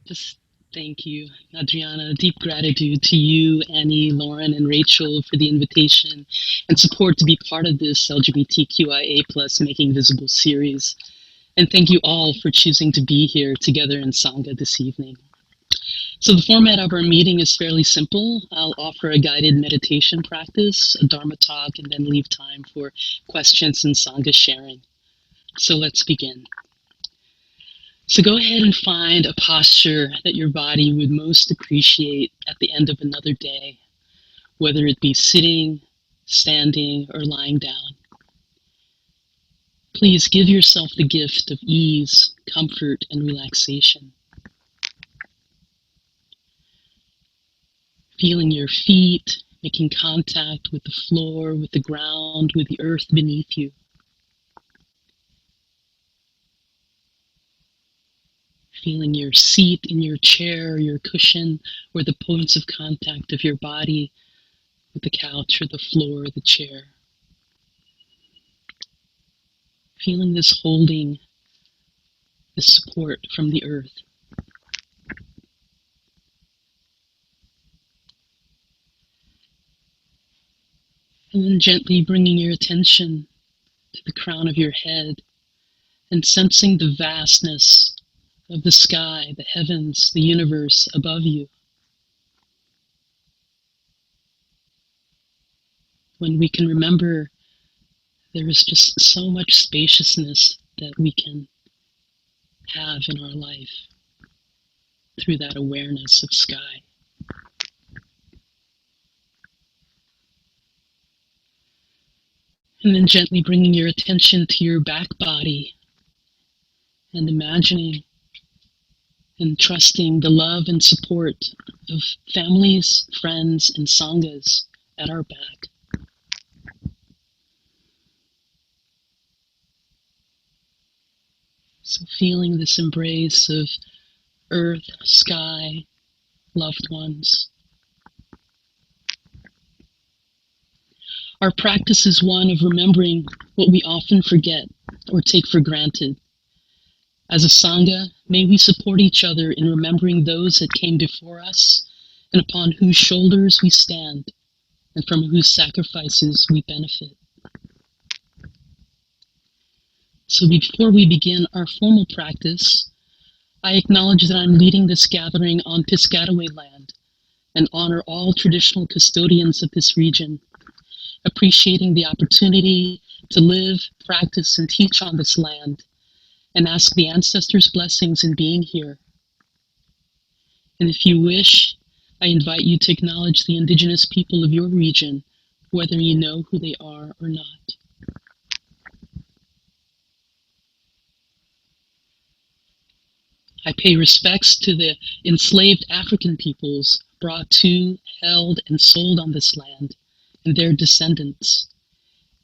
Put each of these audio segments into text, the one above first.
Just thank you, Adriana. Deep gratitude to you, Annie, Lauren, and Rachel for the invitation and support to be part of this LGBTQIA plus Making Visible series. And thank you all for choosing to be here together in Sangha this evening. So the format of our meeting is fairly simple. I'll offer a guided meditation practice, a Dharma talk, and then leave time for questions and Sangha sharing. So let's begin. So go ahead and find a posture that your body would most appreciate at the end of another day, whether it be sitting, standing, or lying down. Please give yourself the gift of ease, comfort, and relaxation. Feeling your feet, making contact with the floor, with the ground, with the earth beneath you. Feeling your seat in your chair, your cushion, or the points of contact of your body with the couch or the floor or the chair. Feeling this holding, this support from the earth. And then gently bringing your attention to the crown of your head and sensing the vastness of the sky, the heavens, the universe above you. When we can remember there is just so much spaciousness that we can have in our life through that awareness of sky. And then gently bringing your attention to your back body and imagining and trusting the love and support of families, friends, and sanghas at our back. So feeling this embrace of earth, sky, loved ones. Our practice is one of remembering what we often forget or take for granted. As a Sangha, may we support each other in remembering those that came before us and upon whose shoulders we stand and from whose sacrifices we benefit. So before we begin our formal practice, I acknowledge that I'm leading this gathering on Piscataway land and honor all traditional custodians of this region, appreciating the opportunity to live, practice, and teach on this land, and ask the ancestors' blessings in being here. And if you wish, I invite you to acknowledge the indigenous people of your region, whether you know who they are or not. I pay respects to the enslaved African peoples brought to, held, and sold on this land, and their descendants.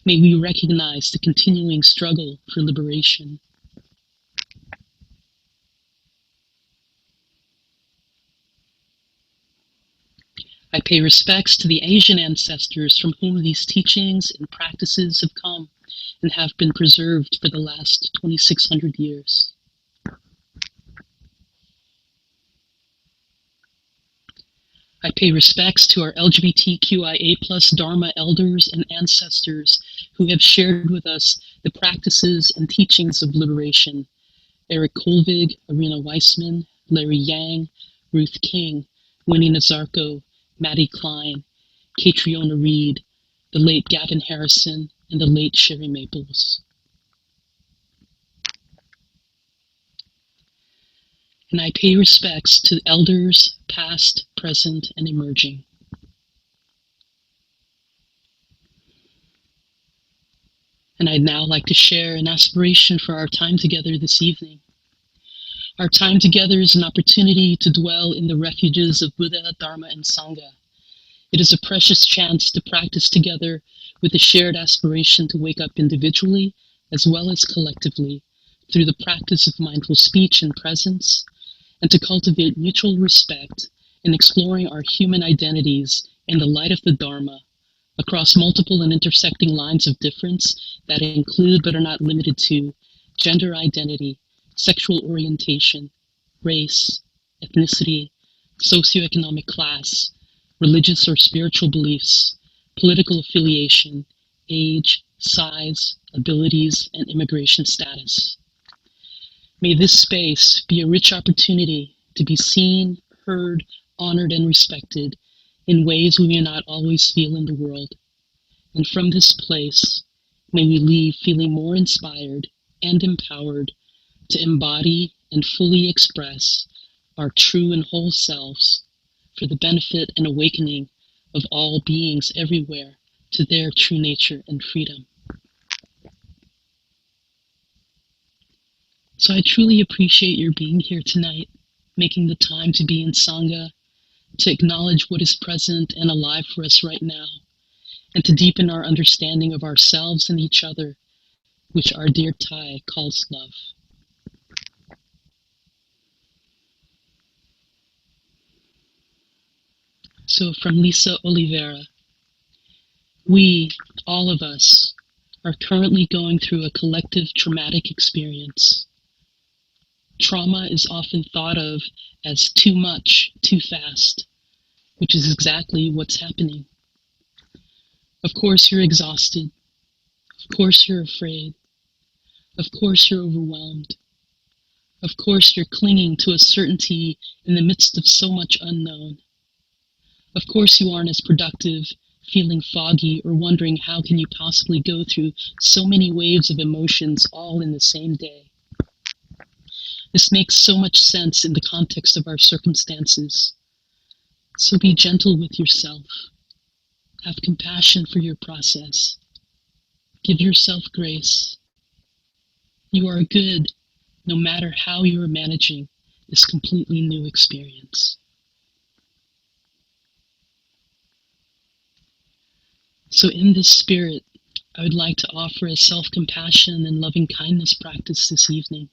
May we recognize the continuing struggle for liberation. I pay respects to the Asian ancestors from whom these teachings and practices have come and have been preserved for the last 2,600 years. I pay respects to our LGBTQIA plus Dharma elders and ancestors who have shared with us the practices and teachings of liberation. Eric Kolvig, Arena Weissman, Larry Yang, Ruth King, Winnie Nazarko, Maddie Klein, Catriona Reed, the late Gavin Harrison, and the late Sherry Maples. And I pay respects to elders past, present, and emerging. And I'd now like to share an aspiration for our time together this evening. Our time together is an opportunity to dwell in the refuges of Buddha, Dharma, and Sangha. It is a precious chance to practice together with a shared aspiration to wake up individually as well as collectively through the practice of mindful speech and presence, and to cultivate mutual respect in exploring our human identities in the light of the Dharma across multiple and intersecting lines of difference that include but are not limited to gender identity, sexual orientation, race, ethnicity, socioeconomic class, religious or spiritual beliefs, political affiliation, age, size, abilities, and immigration status. May this space be a rich opportunity to be seen, heard, honored, and respected in ways we may not always feel in the world. And from this place, may we leave feeling more inspired and empowered to embody and fully express our true and whole selves for the benefit and awakening of all beings everywhere to their true nature and freedom. So I truly appreciate your being here tonight, making the time to be in Sangha, to acknowledge what is present and alive for us right now, and to deepen our understanding of ourselves and each other, which our dear Thai calls love. So from Lisa Oliveira, we, all of us, are currently going through a collective traumatic experience. Trauma is often thought of as too much, too fast, which is exactly what's happening. Of course you're exhausted. Of course you're afraid. Of course you're overwhelmed. Of course you're clinging to a certainty in the midst of so much unknown. Of course you aren't as productive, feeling foggy, or wondering how can you possibly go through so many waves of emotions all in the same day. This makes so much sense in the context of our circumstances. So be gentle with yourself. Have compassion for your process. Give yourself grace. You are good, no matter how you are managing this completely new experience. So in this spirit, I would like to offer a self-compassion and loving kindness practice this evening.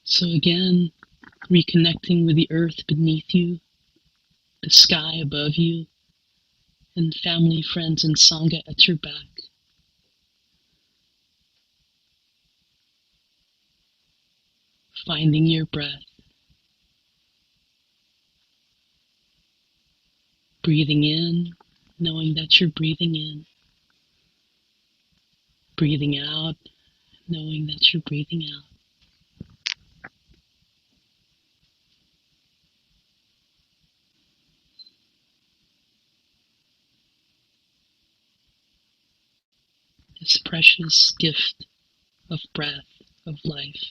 So again, reconnecting with the earth beneath you, the sky above you, and family, friends, and Sangha at your back. Finding your breath. Breathing in, knowing that you're breathing in. Breathing out, knowing that you're breathing out. This precious gift of breath, of life.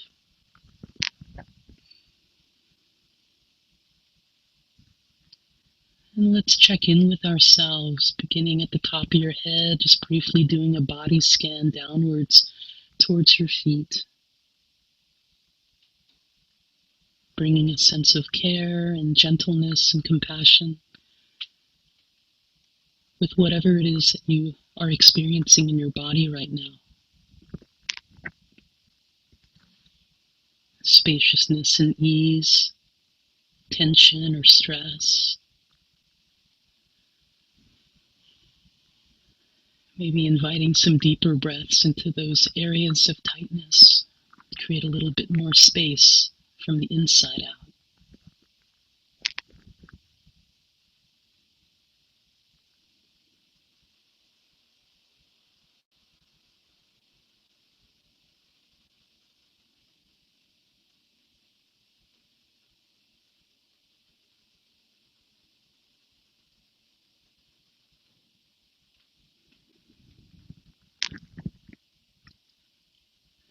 And let's check in with ourselves, beginning at the top of your head, just briefly doing a body scan downwards towards your feet. Bringing a sense of care and gentleness and compassion with whatever it is that you are experiencing in your body right now. Spaciousness and ease, tension or stress. Maybe inviting some deeper breaths into those areas of tightness. Create a little bit more space from the inside out.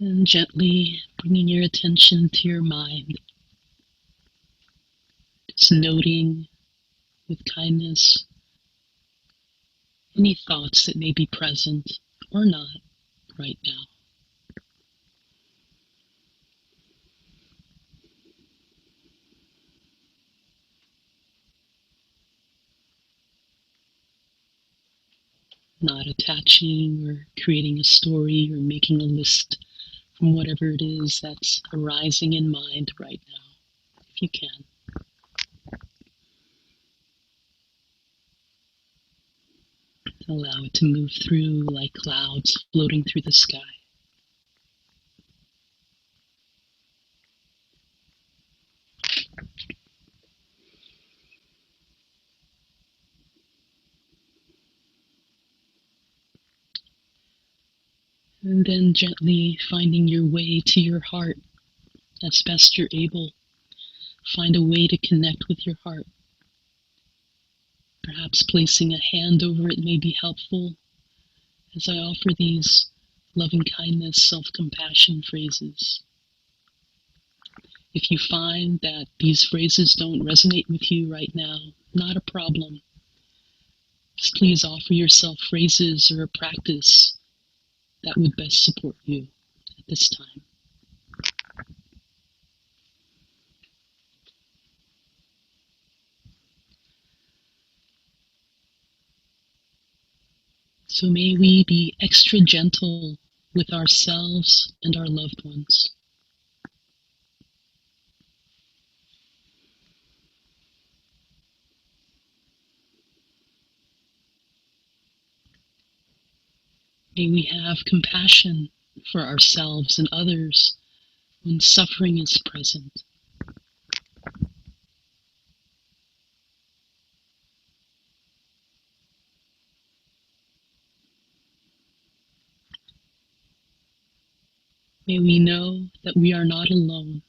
And gently bringing your attention to your mind. Just noting with kindness any thoughts that may be present or not right now. Not attaching or creating a story or making a list from whatever it is that's arising in mind right now, if you can. Allow it to move through like clouds floating through the sky. And then gently finding your way to your heart as best you're able. Find a way to connect with your heart. Perhaps placing a hand over it may be helpful as I offer these loving kindness, self-compassion phrases. If you find that these phrases don't resonate with you right now, not a problem. Just please offer yourself phrases or a practice that would best support you at this time. So may we be extra gentle with ourselves and our loved ones. May we have compassion for ourselves and others when suffering is present. May we know that we are not alone.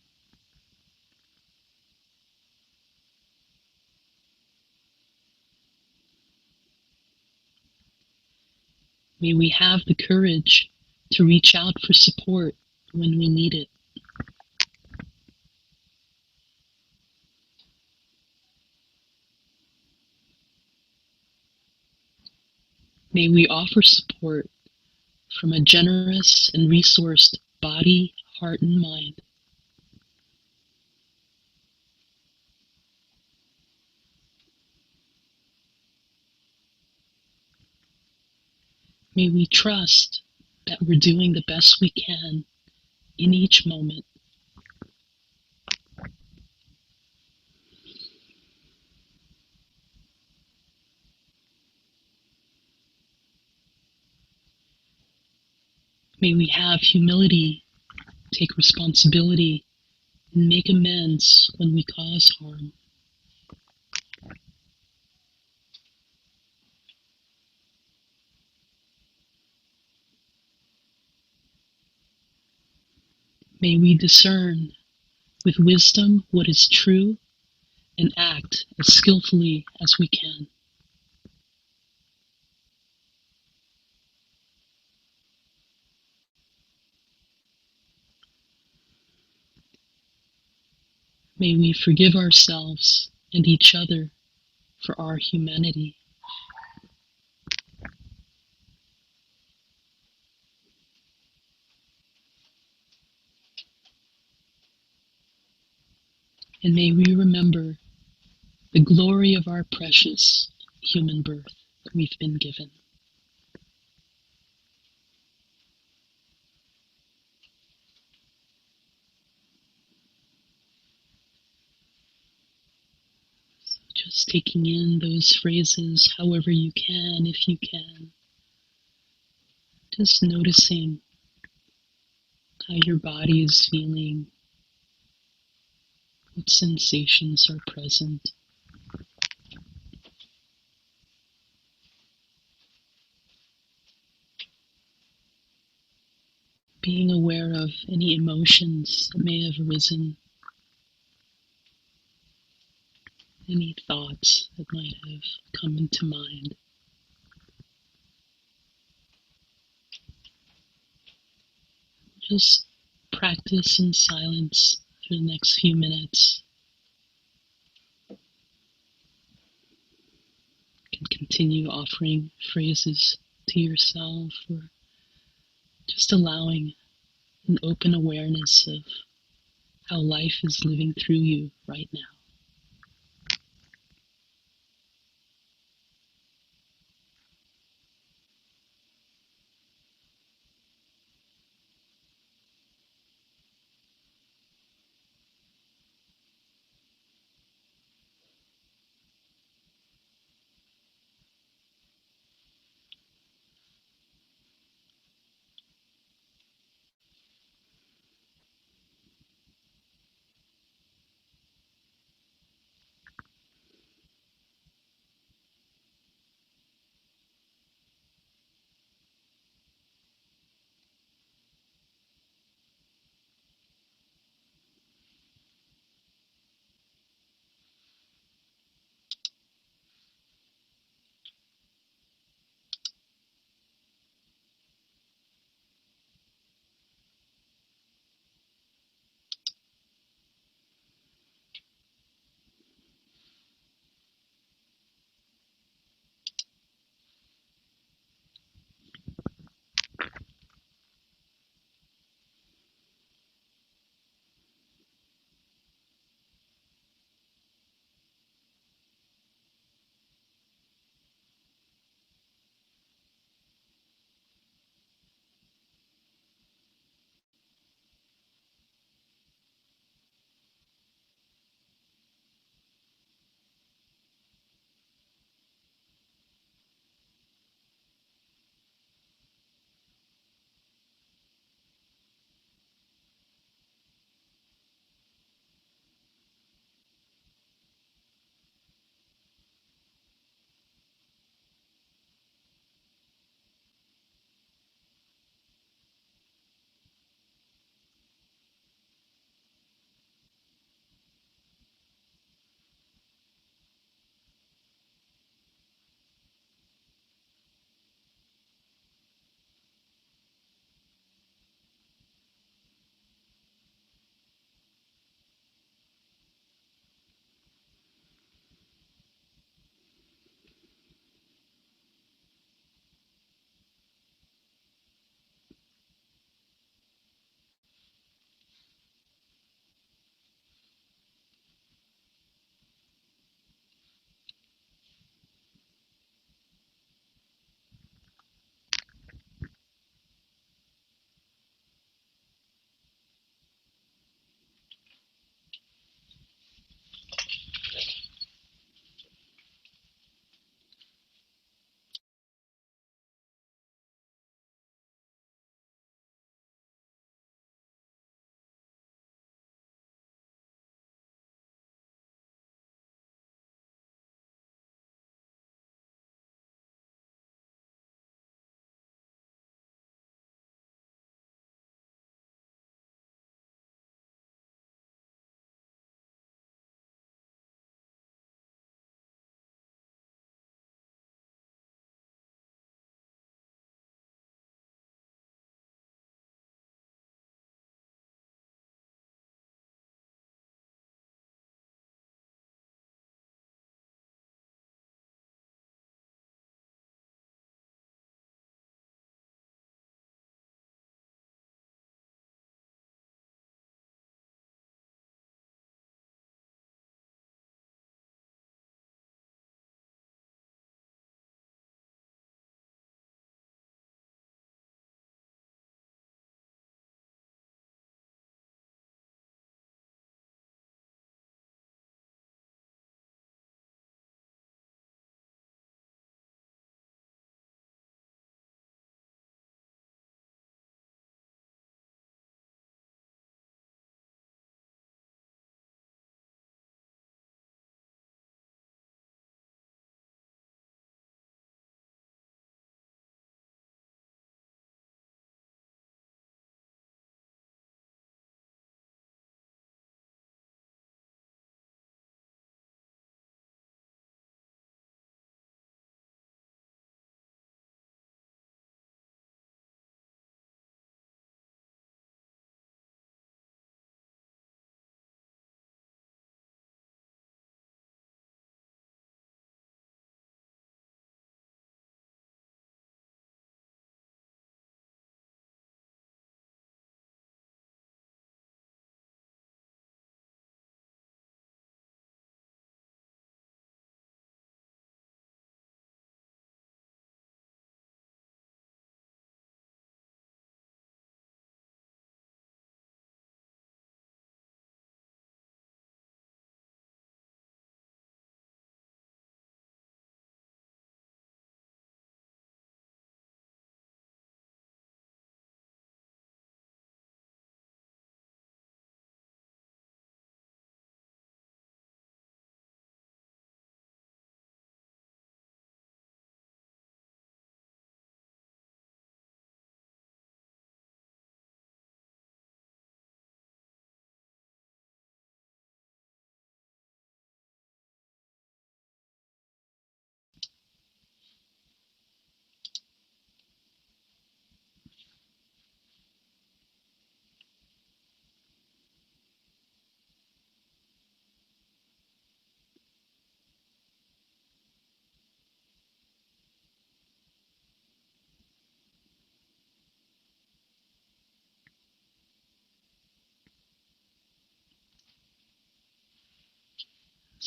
May we have the courage to reach out for support when we need it. May we offer support from a generous and resourced body, heart, and mind. May we trust that we're doing the best we can in each moment. May we have humility, take responsibility, and make amends when we cause harm. May we discern with wisdom what is true and act as skillfully as we can. May we forgive ourselves and each other for our humanity. And may we remember the glory of our precious human birth that we've been given. So just taking in those phrases however you can, if you can. Just noticing how your body is feeling, what sensations are present. Being aware of any emotions that may have arisen, any thoughts that might have come into mind. Just practice in silence for the next few minutes. You can continue offering phrases to yourself or just allowing an open awareness of how life is living through you right now.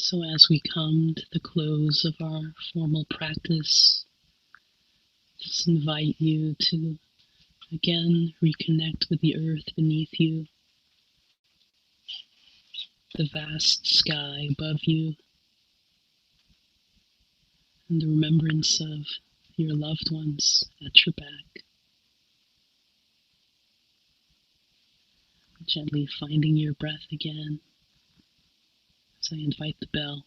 So as we come to the close of our formal practice, just invite you to again reconnect with the earth beneath you, the vast sky above you, and the remembrance of your loved ones at your back. Gently finding your breath again as I invite the bell.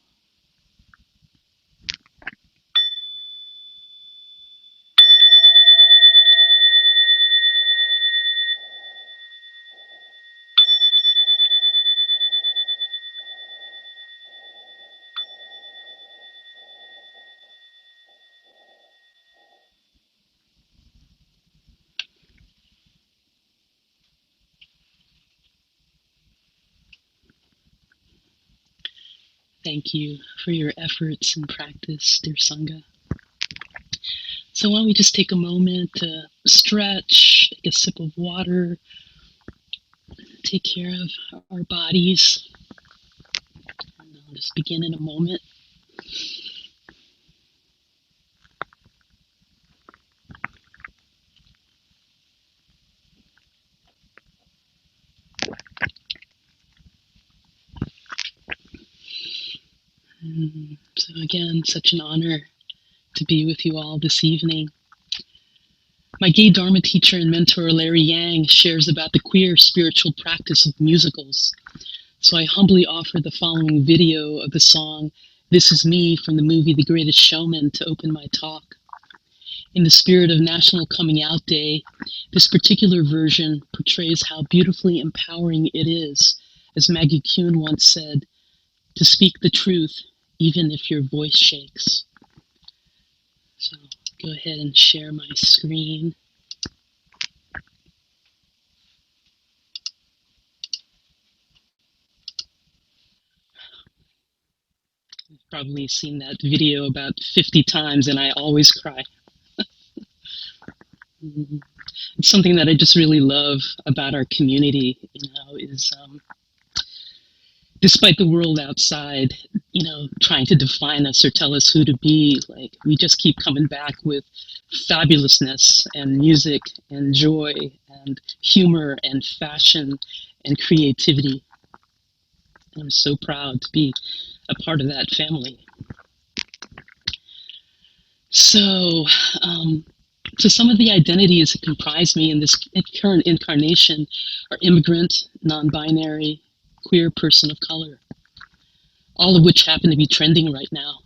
Thank you for your efforts and practice, dear Sangha. So why don't we just take a moment to stretch, take a sip of water, take care of our bodies. And I'll just begin in a moment. So again, such an honor to be with you all this evening. My gay Dharma teacher and mentor, Larry Yang, shares about the queer spiritual practice of musicals. So I humbly offer the following video of the song, This Is Me, from the movie The Greatest Showman to open my talk. In the spirit of National Coming Out Day, this particular version portrays how beautifully empowering it is, as Maggie Kuhn once said, to speak the truth, even if your voice shakes. So go ahead and share my screen. You've probably seen that video about 50 times and I always cry. It's something that I just really love about our community, is despite the world outside, trying to define us or tell us who to be, like we just keep coming back with fabulousness and music and joy and humor and fashion and creativity. And I'm so proud to be a part of that family. So, so some of the identities that comprise me in this current incarnation are immigrant, non-binary, queer, person of color, all of which happen to be trending right now.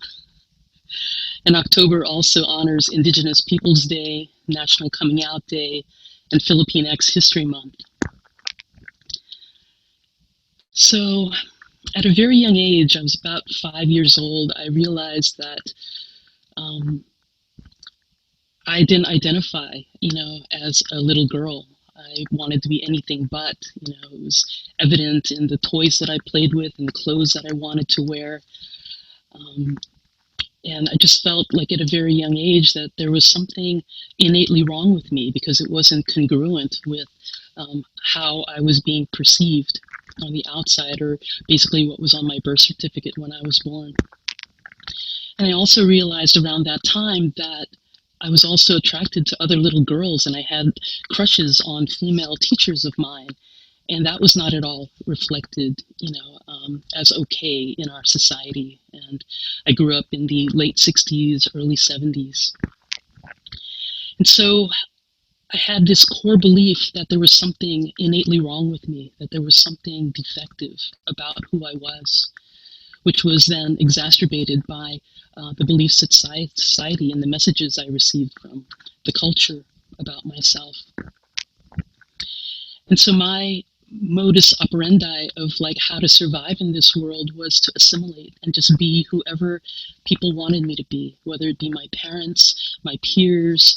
And October also honors Indigenous Peoples Day, National Coming Out Day, and Filipinx History Month. So at a very young age, I was about 5 years old, I realized that I didn't identify, as a little girl. I wanted to be anything but, it was evident in the toys that I played with and the clothes that I wanted to wear. And I just felt like at a very young age that there was something innately wrong with me because it wasn't congruent with how I was being perceived on the outside, or basically what was on my birth certificate when I was born. And I also realized around that time that I was also attracted to other little girls, and I had crushes on female teachers of mine. And that was not at all reflected, as okay in our society. And I grew up in the late 60s, early 70s. And so I had this core belief that there was something innately wrong with me, that there was something defective about who I was, which was then exacerbated by the beliefs of society and the messages I received from the culture about myself. And so my modus operandi of like how to survive in this world was to assimilate and just be whoever people wanted me to be, whether it be my parents, my peers,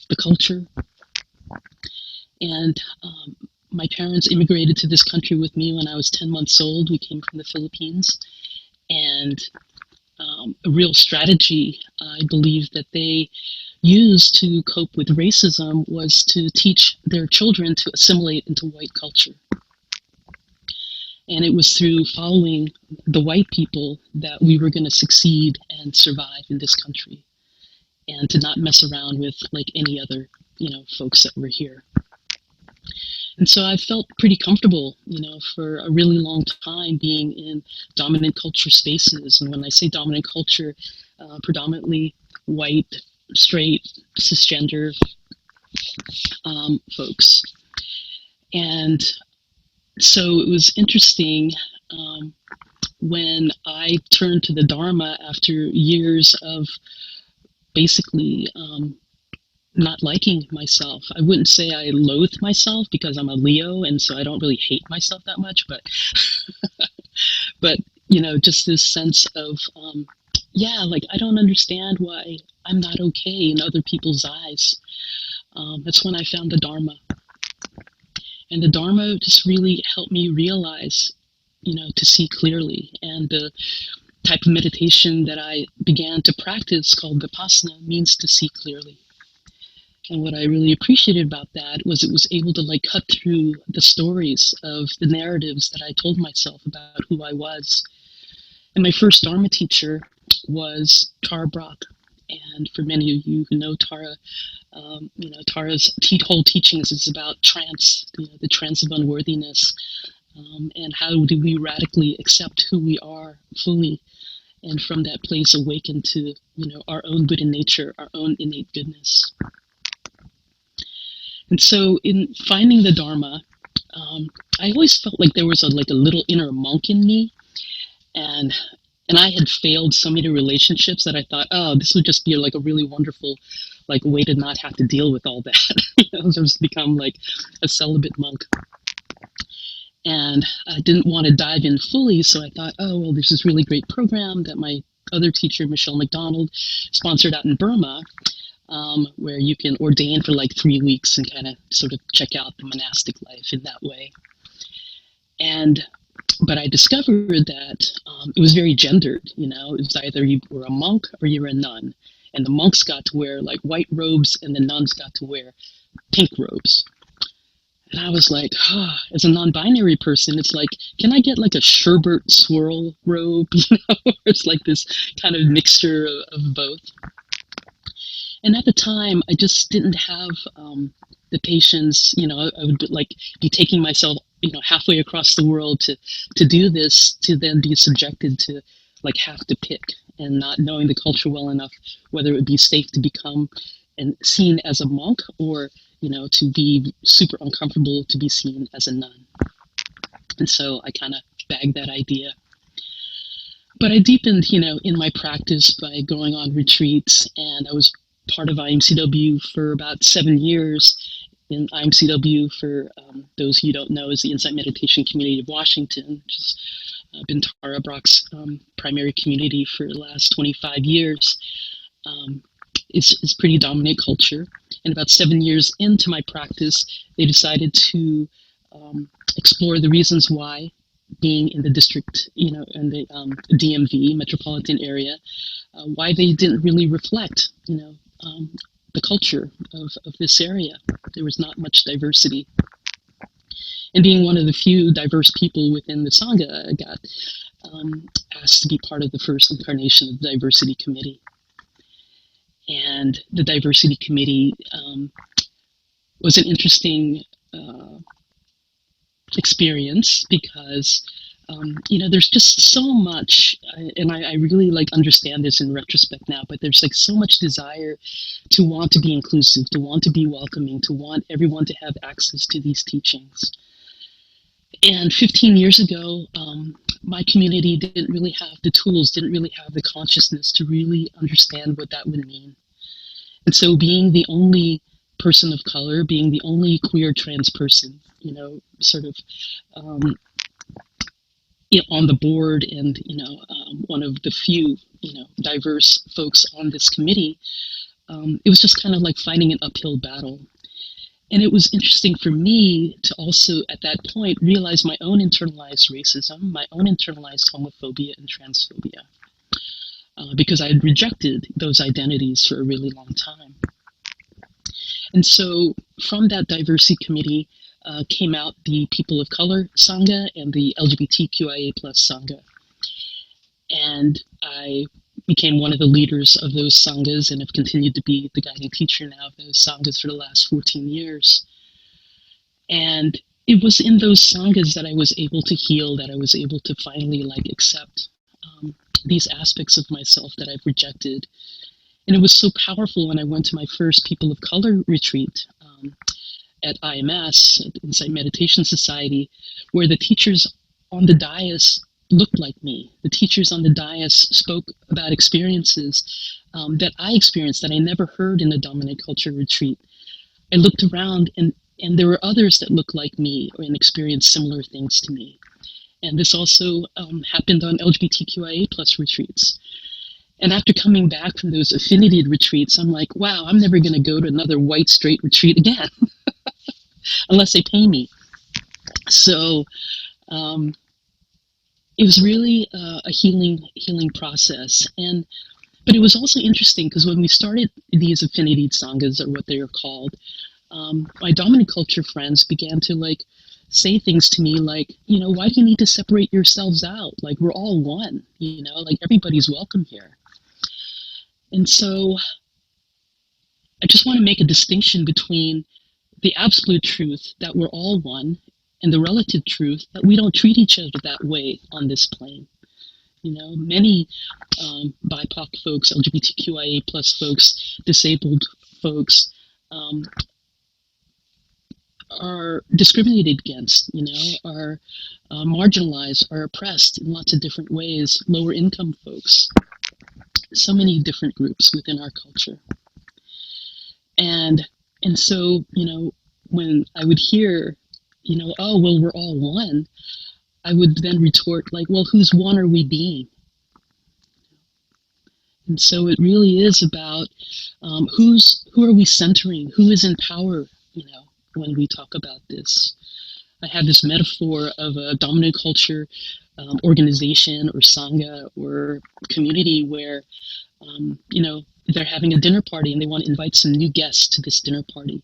the culture. And my parents immigrated to this country with me when I was 10 months old. We came from the Philippines. And a real strategy, I believe, that they used to cope with racism was to teach their children to assimilate into white culture. And it was through following the white people that we were going to succeed and survive in this country, and to not mess around with like any other, folks that were here. And so I felt pretty comfortable, for a really long time being in dominant culture spaces. And when I say dominant culture, predominantly white, straight, cisgender folks. And so it was interesting when I turned to the Dharma after years of basically not liking myself. I wouldn't say I loathe myself because I'm a Leo, and so I don't really hate myself that much, but just this sense of like I don't understand why I'm not okay in other people's eyes. That's when I found the Dharma. And the Dharma just really helped me realize, to see clearly. And the type of meditation that I began to practice called Vipassana means to see clearly. And what I really appreciated about that was it was able to like cut through the stories of the narratives that I told myself about who I was. And my first Dharma teacher was Tara Brach. And for many of you who know Tara, Tara's whole teachings is about trance, the trance of unworthiness, and how do we radically accept who we are fully, and from that place awaken to, our own Buddha nature, our own innate goodness. And so in finding the Dharma, I always felt like there was a little inner monk in me, and I had failed so many relationships that I thought, oh, this would just be like a really wonderful way to not have to deal with all that. Just become like a celibate monk. And I didn't want to dive in fully, so I thought, oh, well, there's this really great program that my other teacher, Michelle McDonald, sponsored out in Burma, where you can ordain for 3 weeks and kind of sort of check out the monastic life in that way. But I discovered that it was very gendered, it was either you were a monk or you were a nun. And the monks got to wear white robes and the nuns got to wear pink robes. And I was like, as a non-binary person, it's like, can I get a sherbet swirl robe? It's like this kind of mixture of both. And at the time, I just didn't have the patience, I would be taking myself, halfway across the world to do this, to then be subjected to have to pick, and not knowing the culture well enough, whether it would be safe to become and seen as a monk, or, to be super uncomfortable to be seen as a nun. And so I kind of bagged that idea. But I deepened, in my practice by going on retreats, and I was part of IMCW for about 7 years. In IMCW, for those you don't know, is the Insight Meditation Community of Washington, which has been Tara Brach's primary community for the last 25 years. It's pretty dominant culture. And about 7 years into my practice, they decided to explore the reasons why being in the district, in the DMV, metropolitan area, why they didn't really reflect, the culture of this area. There was not much diversity. And being one of the few diverse people within the Sangha, I got asked to be part of the first incarnation of the Diversity Committee. And the Diversity Committee was an interesting experience because there's just so much, and I really understand this in retrospect now, but there's so much desire to want to be inclusive, to want to be welcoming, to want everyone to have access to these teachings. And 15 years ago, my community didn't really have the tools, didn't really have the consciousness to really understand what that would mean. And so being the only person of color, being the only queer trans person, sort of on the board, and one of the few diverse folks on this committee, it was just kind of like fighting an uphill battle. And it was interesting for me to also at that point realize my own internalized racism, my own internalized homophobia and transphobia, because I had rejected those identities for a really long time. And so from that diversity committee, came out the People of Color Sangha and the LGBTQIA plus Sangha. And I became one of the leaders of those sanghas and have continued to be the guiding teacher now of those sanghas for the last 14 years. And it was in those sanghas that I was able to heal, that I was able to finally accept these aspects of myself that I've rejected. And it was so powerful when I went to my first People of Color retreat at IMS, at Insight Meditation Society, where the teachers on the dais looked like me. The teachers on the dais spoke about experiences that I experienced that I never heard in a dominant culture retreat. I looked around and there were others that looked like me and experienced similar things to me. And this also happened on LGBTQIA plus retreats. And after coming back from those affinity retreats, I'm like, wow, I'm never going to go to another white straight retreat again, unless they pay me. So it was really a healing process. But it was also interesting because when we started these affinity sanghas, or what they are called, my dominant culture friends began to say things to me like, why do you need to separate yourselves out? Like, we're all one, everybody's welcome here. And so I just want to make a distinction between the absolute truth that we're all one and the relative truth that we don't treat each other that way on this plane. Many BIPOC folks, LGBTQIA plus folks, disabled folks are discriminated against, are marginalized, are oppressed in lots of different ways, lower income folks, so many different groups within our culture. And so, when I would hear, oh, well, we're all one, I would then retort well, whose one are we being? And so it really is about who are we centering? Who is in power, when we talk about this? I have this metaphor of a dominant culture organization or sangha or community where, they're having a dinner party and they want to invite some new guests to this dinner party.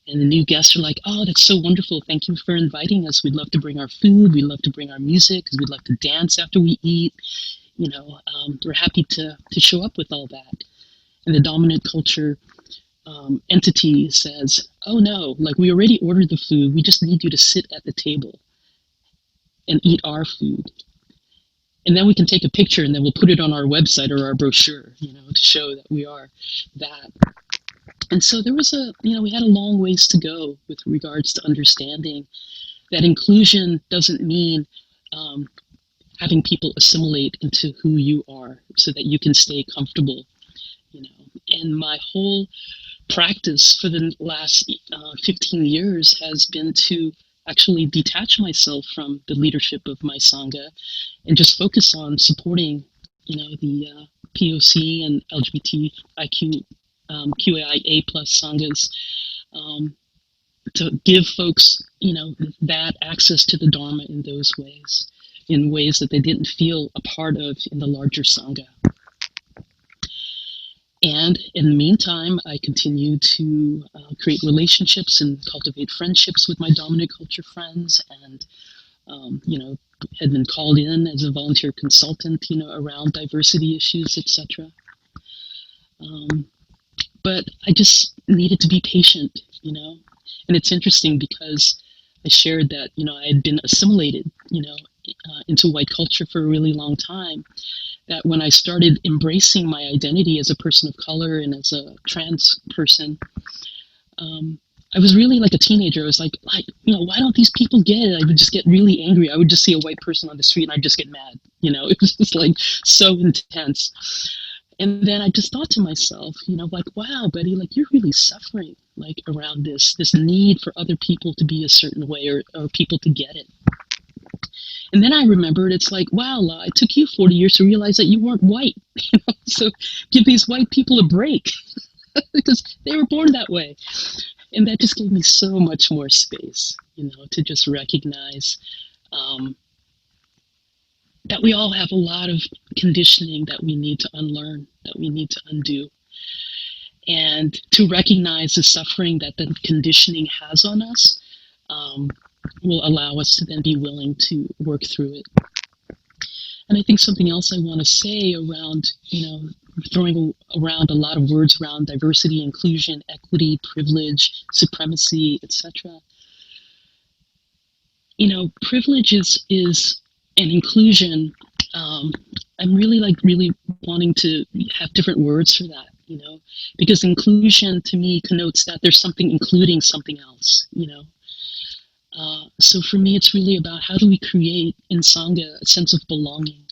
And the new guests are like, oh, that's so wonderful. Thank you for inviting us. We'd love to bring our food. We'd love to bring our music because we'd love to dance after we eat. We're happy to show up with all that. And the dominant culture entity says, oh no, we already ordered the food. We just need you to sit at the table and eat our food. And then we can take a picture and then we'll put it on our website or our brochure, to show that we are that. And so there was we had a long ways to go with regards to understanding that inclusion doesn't mean having people assimilate into who you are so that you can stay comfortable, And my whole practice for the last 15 years has been to actually detach myself from the leadership of my sangha and just focus on supporting, the POC and LGBTIQ QAIA plus sanghas to give folks, that access to the Dharma in those ways, in ways that they didn't feel a part of in the larger sangha. And in the meantime, I continue to create relationships and cultivate friendships with my dominant culture friends, and had been called in as a volunteer consultant, around diversity issues, etc. But I just needed to be patient, And it's interesting because I shared that, I had been assimilated, into white culture for a really long time. That when I started embracing my identity as a person of color and as a trans person, I was really like a teenager. I was like, why don't these people get it? I would just get really angry. I would just see a white person on the street and I'd just get mad. It was just so intense. And then I just thought to myself, wow, Betty, you're really suffering, around this need for other people to be a certain way or people to get it. And then I remembered, it's wow, it took you 40 years to realize that you weren't white. So give these white people a break because they were born that way. And that just gave me so much more space, to just recognize that we all have a lot of conditioning that we need to unlearn, that we need to undo. And to recognize the suffering that the conditioning has on us, um, will allow us to then be willing to work through it. And I think something else I want to say around, throwing around a lot of words around diversity, inclusion, equity, privilege, supremacy, etc. Privilege is and inclusion. Um, I'm really wanting to have different words for that, because inclusion to me connotes that there's something including something else. So for me, it's really about how do we create in Sangha a sense of belonging,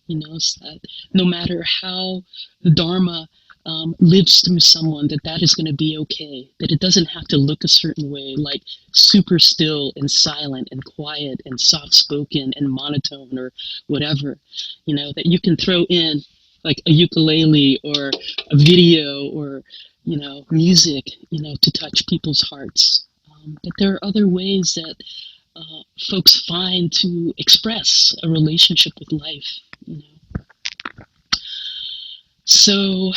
so that no matter how the Dharma lives through someone, that is going to be okay, that it doesn't have to look a certain way, like super still and silent and quiet and soft-spoken and monotone or whatever, that you can throw in like a ukulele or a video or, music, to touch people's hearts. But there are other ways that folks find to express a relationship with life. So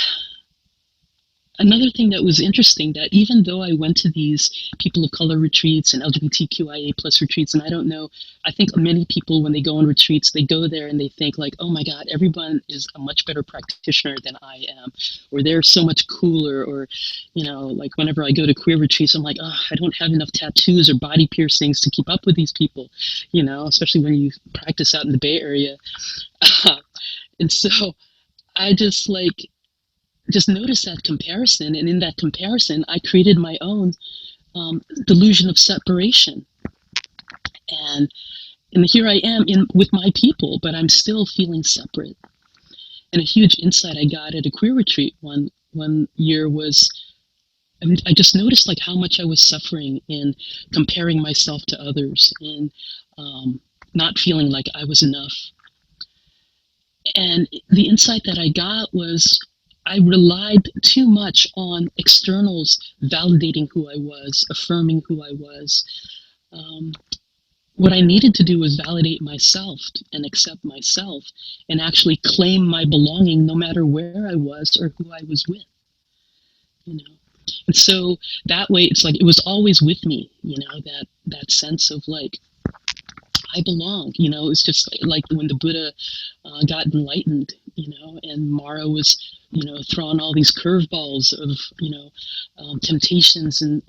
another thing that was interesting, that even though I went to these people of color retreats and LGBTQIA plus retreats, and I don't know, I think many people when they go on retreats, they go there and they think like, oh my God, everyone is a much better practitioner than I am, or they're so much cooler, or, like whenever I go to queer retreats, I'm like, oh, I don't have enough tattoos or body piercings to keep up with these people, especially when you practice out in the Bay Area. And so I just noticed that comparison, and in that comparison I created my own delusion of separation, and here I am with my people, but I'm still feeling separate. And a huge insight I got at a queer retreat one year was, I just noticed like how much I was suffering in comparing myself to others, and not feeling like I was enough. And the insight that I got was I relied too much on externals validating who I was, affirming who I was. What I needed to do was validate myself and accept myself and actually claim my belonging no matter where I was or who I was with. And so that way it's like it was always with me, that sense of like, I belong, it's just like when the Buddha got enlightened, and Mara was, throwing all these curveballs of, temptations and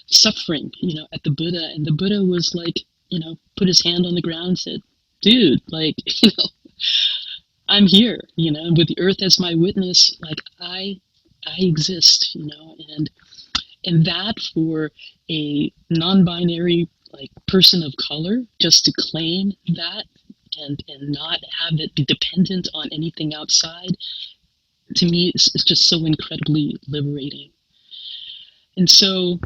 suffering, at the Buddha. And the Buddha was like, put his hand on the ground and said, dude, like, I'm here, and with the earth as my witness, like I exist, and that for a non-binary like person of color, just to claim that and not have it be dependent on anything outside, to me it's just so incredibly liberating. And so,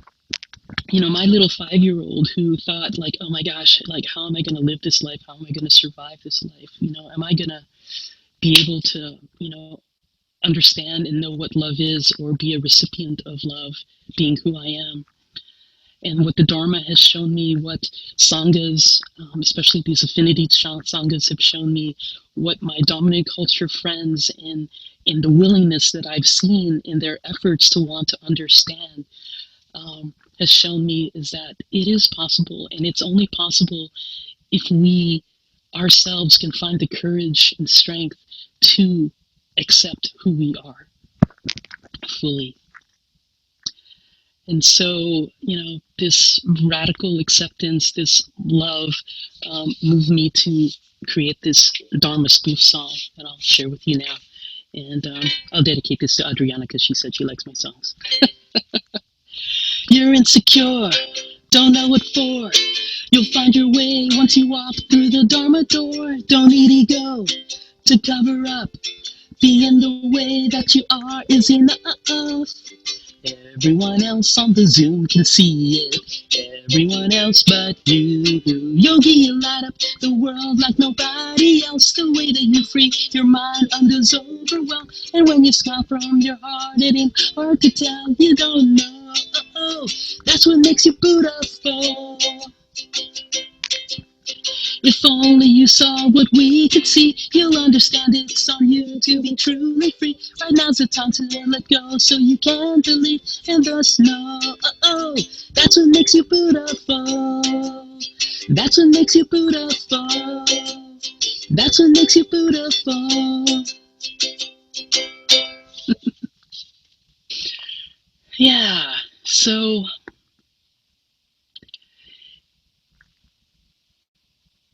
my little 5-year-old who thought like, oh my gosh, like how am I going to live this life? How am I going to survive this life? Am I going to be able to, understand and know what love is, or be a recipient of love, being who I am? And what the Dharma has shown me, what Sanghas, especially these affinity Sanghas, have shown me, what my dominant culture friends and in the willingness that I've seen in their efforts to want to understand, has shown me, is that it is possible, and it's only possible if we ourselves can find the courage and strength to accept who we are fully. And so, this radical acceptance, this love, moved me to create this Dharma spoof song that I'll share with you now. And I'll dedicate this to Adriana because she said she likes my songs. You're insecure, don't know what for. You'll find your way once you walk through the Dharma door. Don't need ego to cover up. Being the way that you are is enough. Everyone else on the Zoom can see it. Everyone else but you. Yogi, you light up the world like nobody else. The way that you free your mind under's overwhelm. And when you smile from your heart, it ain't hard to tell. You don't know. That's what makes you beautiful. If only you saw what we could see, you'll understand it's on you to be truly free. Right now's the time to let go so you can believe and thus know. Oh, that's what makes you beautiful. That's what makes you beautiful. That's what makes you beautiful. Yeah, so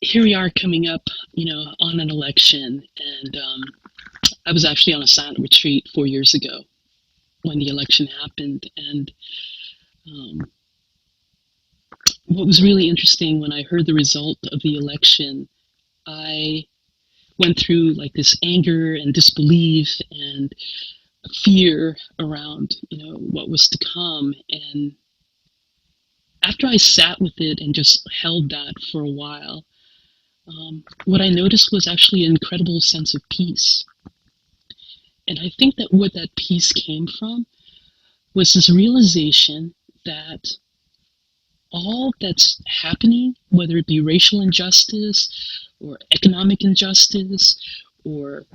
here we are coming up, on an election, and I was actually on a silent retreat 4 years ago when the election happened, and um, what was really interesting when I heard the result of the election, I went through like this anger and disbelief and fear around, what was to come, and after I sat with it and just held that for a while, what I noticed was actually an incredible sense of peace. And I think that what that peace came from was this realization that all that's happening, whether it be racial injustice or economic injustice or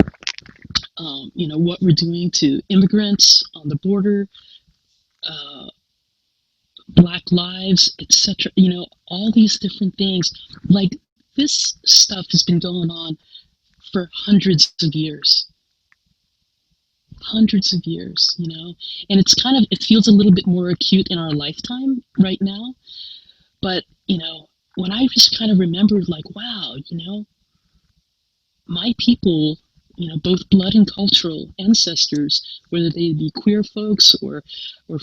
what we're doing to immigrants on the border, uh, Black lives, etc. All these different things. Like this stuff has been going on for hundreds of years, and it feels a little bit more acute in our lifetime right now. But, when I just kind of remembered, like, wow, my people, both blood and cultural ancestors, whether they be queer folks or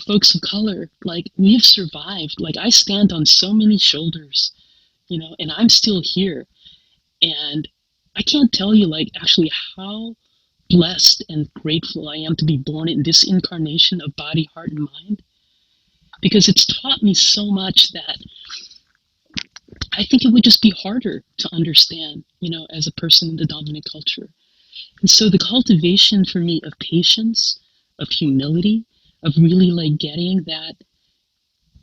folks of color, like, we've survived. Like, I stand on so many shoulders, and I'm still here. And I can't tell you, like, actually how blessed and grateful I am to be born in this incarnation of body, heart, and mind, because it's taught me so much that I think it would just be harder to understand, as a person in the dominant culture. And so the cultivation for me of patience, of humility, of really like getting that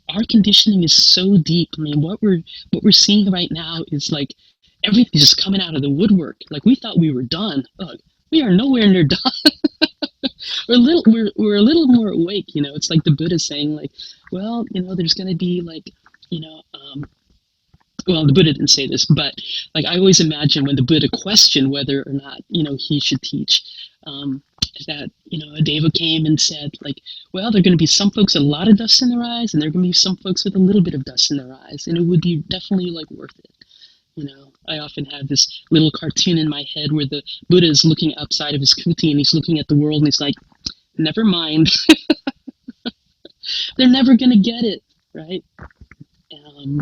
our conditioning is so deep. I mean, what we're seeing right now is like everything's just coming out of the woodwork. Like we thought we were done. Look, we are nowhere near done. We're a little more awake. It's like the Buddha saying, like, well, there's going to be like, you know, um, well, the Buddha didn't say this, but like I always imagine when the Buddha questioned whether or not he should teach, that a deva came and said like, well, there are going to be some folks with a lot of dust in their eyes, and there are going to be some folks with a little bit of dust in their eyes, and it would be definitely like worth it. I often have this little cartoon in my head where the Buddha is looking outside of his kuti and he's looking at the world and he's like, never mind, they're never going to get it, right? Um,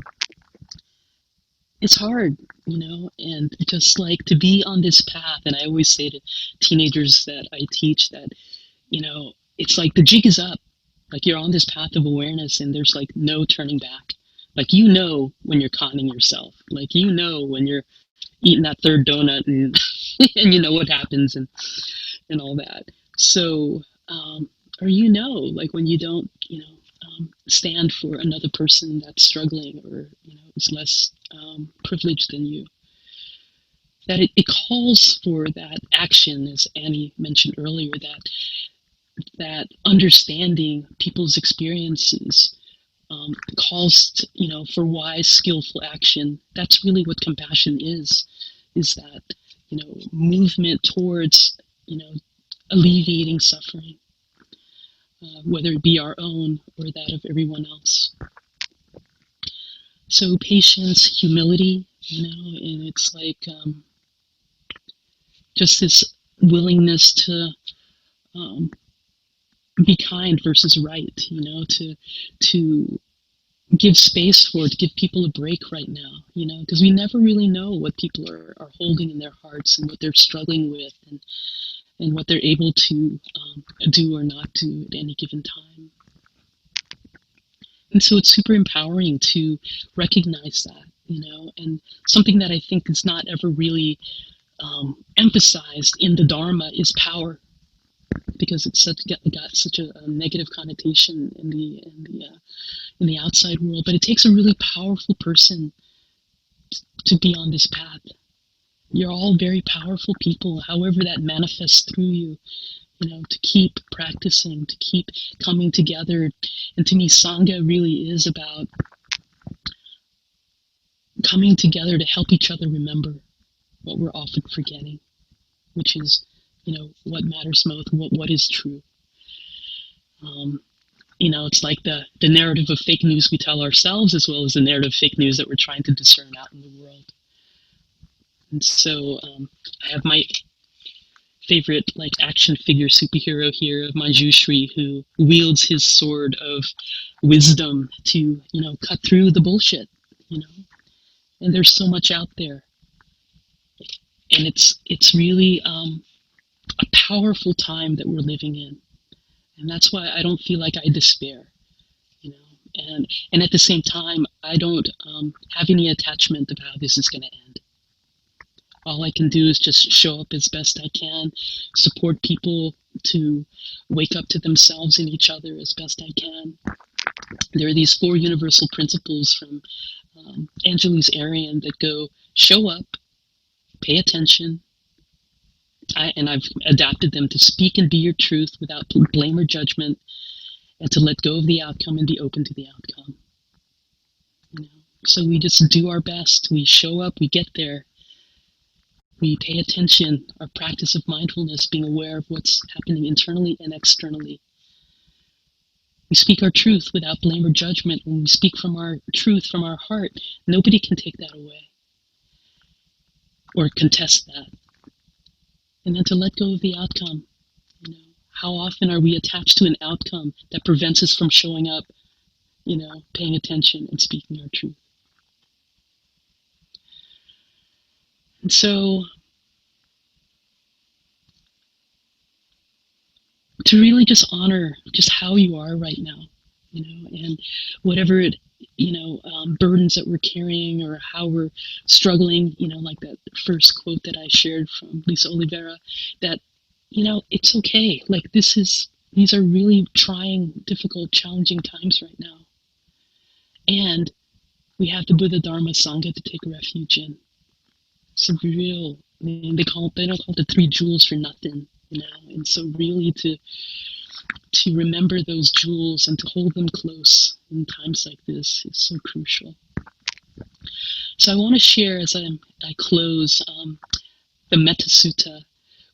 it's hard, and just like to be on this path. And I always say to teenagers that I teach that, it's like the jig is up. Like you're on this path of awareness and there's like no turning back. Like, when you're conning yourself, like, when you're eating that third donut and, and what happens and all that. So, or, like when you don't, stand for another person that's struggling or, is less privileged than you. That it calls for that action, as Annie mentioned earlier, that understanding people's experiences calls, for wise, skillful action. That's really what compassion is that, movement towards, alleviating suffering, whether it be our own or that of everyone else. So patience, humility, and it's like just this willingness to be kind versus right, to give space to give people a break right now, because we never really know what people are holding in their hearts and what they're struggling with and what they're able to do or not do at any given time. And so it's super empowering to recognize that, and something that I think is not ever really emphasized in the Dharma is power, because it's got such a negative connotation in the outside world. But it takes a really powerful person to be on this path. You're all very powerful people, however that manifests through you, to keep practicing, to keep coming together. And to me, Sangha really is about coming together to help each other remember what we're often forgetting, which is, what matters most, what is true. It's like the narrative of fake news we tell ourselves, as well as the narrative of fake news that we're trying to discern out in the world. And so I have my favorite action figure superhero here of Manjushri, who wields his sword of wisdom to cut through the bullshit. And there's so much out there, and it's really a powerful time that we're living in, and that's why I don't feel like I despair. And at the same time, I don't have any attachment of how this is going to end. All I can do is just show up as best I can, support people to wake up to themselves and each other as best I can. There are these 4 universal principles from Angeles Arian that go: show up, pay attention, and I've adapted them to speak and be your truth without blame or judgment, and to let go of the outcome and be open to the outcome. So we just do our best. We show up, we get there. We pay attention, our practice of mindfulness, being aware of what's happening internally and externally. We speak our truth without blame or judgment. When we speak from our truth, from our heart, nobody can take that away or contest that. And then to let go of the outcome. How often are we attached to an outcome that prevents us from showing up, paying attention and speaking our truth? And so to really just honor just how you are right now, and whatever burdens that we're carrying or how we're struggling, like that first quote that I shared from Lisa Oliveira, that, it's okay. Like these are really trying, difficult, challenging times right now. And we have the Buddha, Dharma, Sangha to take refuge in. It's a real, they don't call it the 3 jewels for nothing, and so really to remember those jewels and to hold them close in times like this is so crucial. So I want to share, as I close, the Metta Sutta,